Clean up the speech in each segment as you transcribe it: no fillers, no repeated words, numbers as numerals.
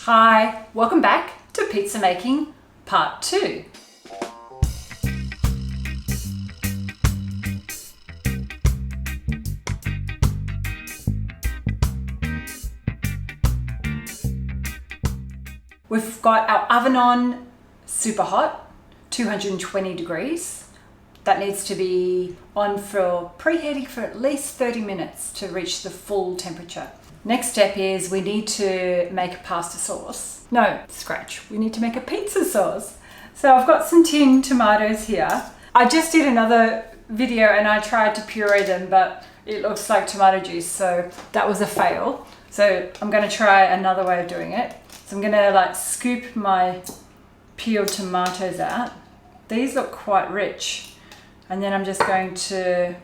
Hi, welcome back to Pizza Making Part 2. We've got our oven on super hot, 220 degrees. That needs to be on for preheating for at least 30 minutes to reach the full temperature. Next step is we need to make a pasta sauce. No, scratch. We need to make a pizza sauce. So I've got some tin tomatoes here. I just did another video and I tried to puree them, but it looks like tomato juice, so that was a fail. So I'm going to try another way of doing it. So I'm going to scoop my peeled tomatoes out. These look quite rich. And then I'm just going to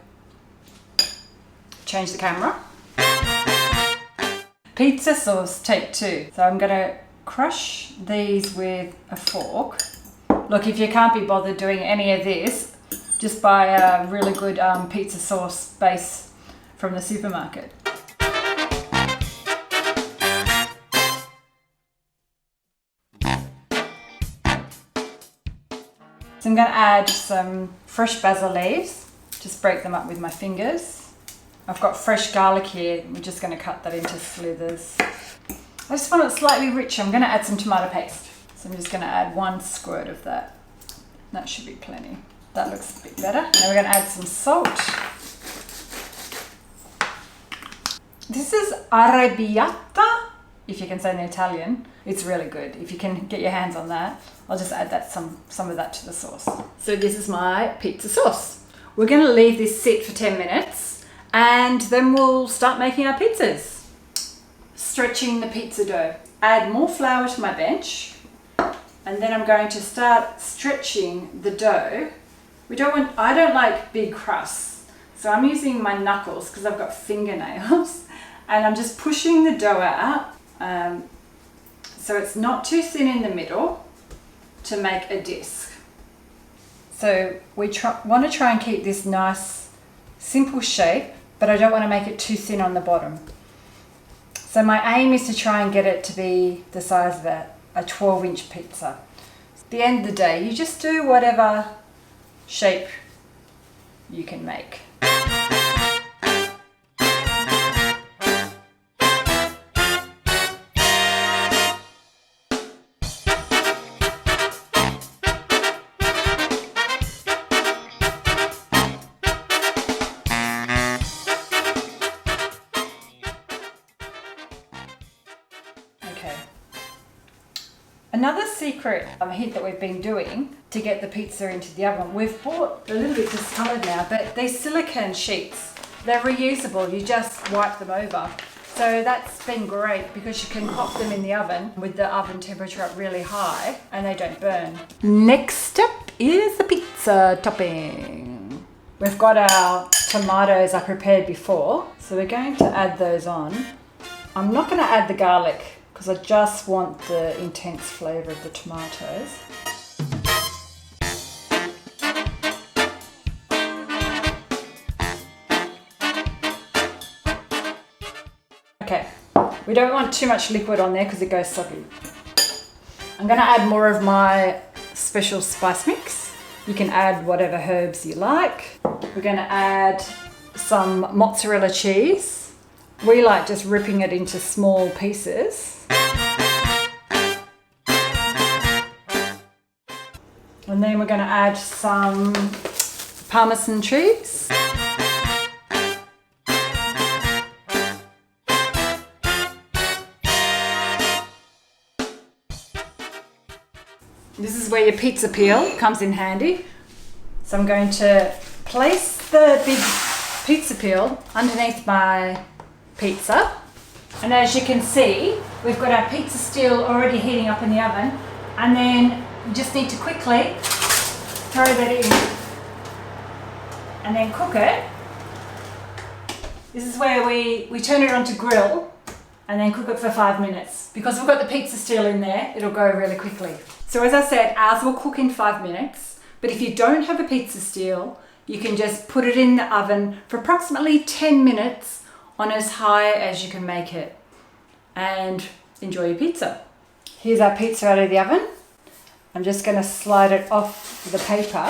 change the camera. Pizza sauce, take 2. So I'm going to crush these with a fork. Look, if you can't be bothered doing any of this, just buy a really good pizza sauce base from the supermarket. So I'm going to add some fresh basil leaves, just break them up with my fingers. I've got fresh garlic here, we're just going to cut that into slithers. I just want it slightly richer. I'm going to add some tomato paste. So I'm just going to add 1 squirt of that. That should be plenty. That looks a bit better. Now we're going to add some salt. This is arrabbiata, if you can say in Italian. It's really good. If you can get your hands on that, I'll just add that some of that to the sauce. So this is my pizza sauce. We're going to leave this sit for 10 minutes and then we'll start making our pizzas. Stretching the pizza dough. Add more flour to my bench and then I'm going to start stretching the dough. I don't like big crusts, so I'm using my knuckles because I've got fingernails and I'm just pushing the dough out so it's not too thin in the middle to make a disc. So we want to try and keep this nice simple shape, but I don't want to make it too thin on the bottom. So my aim is to try and get it to be the size of a 12-inch pizza. At the end of the day, you just do whatever shape you can make. Another secret hint that we've been doing to get the pizza into the oven, we've bought a little bit discoloured now, but these silicone sheets, they're reusable, you just wipe them over. So that's been great because you can pop them in the oven with the oven temperature up really high and they don't burn. Next step is the pizza topping. We've got our tomatoes I prepared before, so we're going to add those on. I'm not going to add the garlic because I just want the intense flavour of the tomatoes. Okay, we don't want too much liquid on there because it goes soggy. I'm going to add more of my special spice mix. You can add whatever herbs you like. We're going to add some mozzarella cheese. We like just ripping it into small pieces. And then we're going to add some Parmesan cheese. This is where your pizza peel comes in handy. So I'm going to place the big pizza peel underneath my pizza. And as you can see, we've got our pizza steel already heating up in the oven. And then you just need to quickly throw that in and then cook it. This is where we turn it onto grill and then cook it for 5 minutes. Because we've got the pizza steel in there, it'll go really quickly. So as I said, ours will cook in 5 minutes. But if you don't have a pizza steel, you can just put it in the oven for approximately 10 minutes on as high as you can make it. And enjoy your pizza. Here's our pizza out of the oven. I'm just going to slide it off the paper.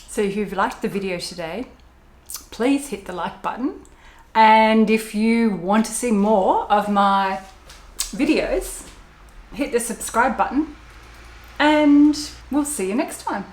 So if you've liked the video today, please hit the like button. And if you want to see more of my videos, hit the subscribe button, and we'll see you next time.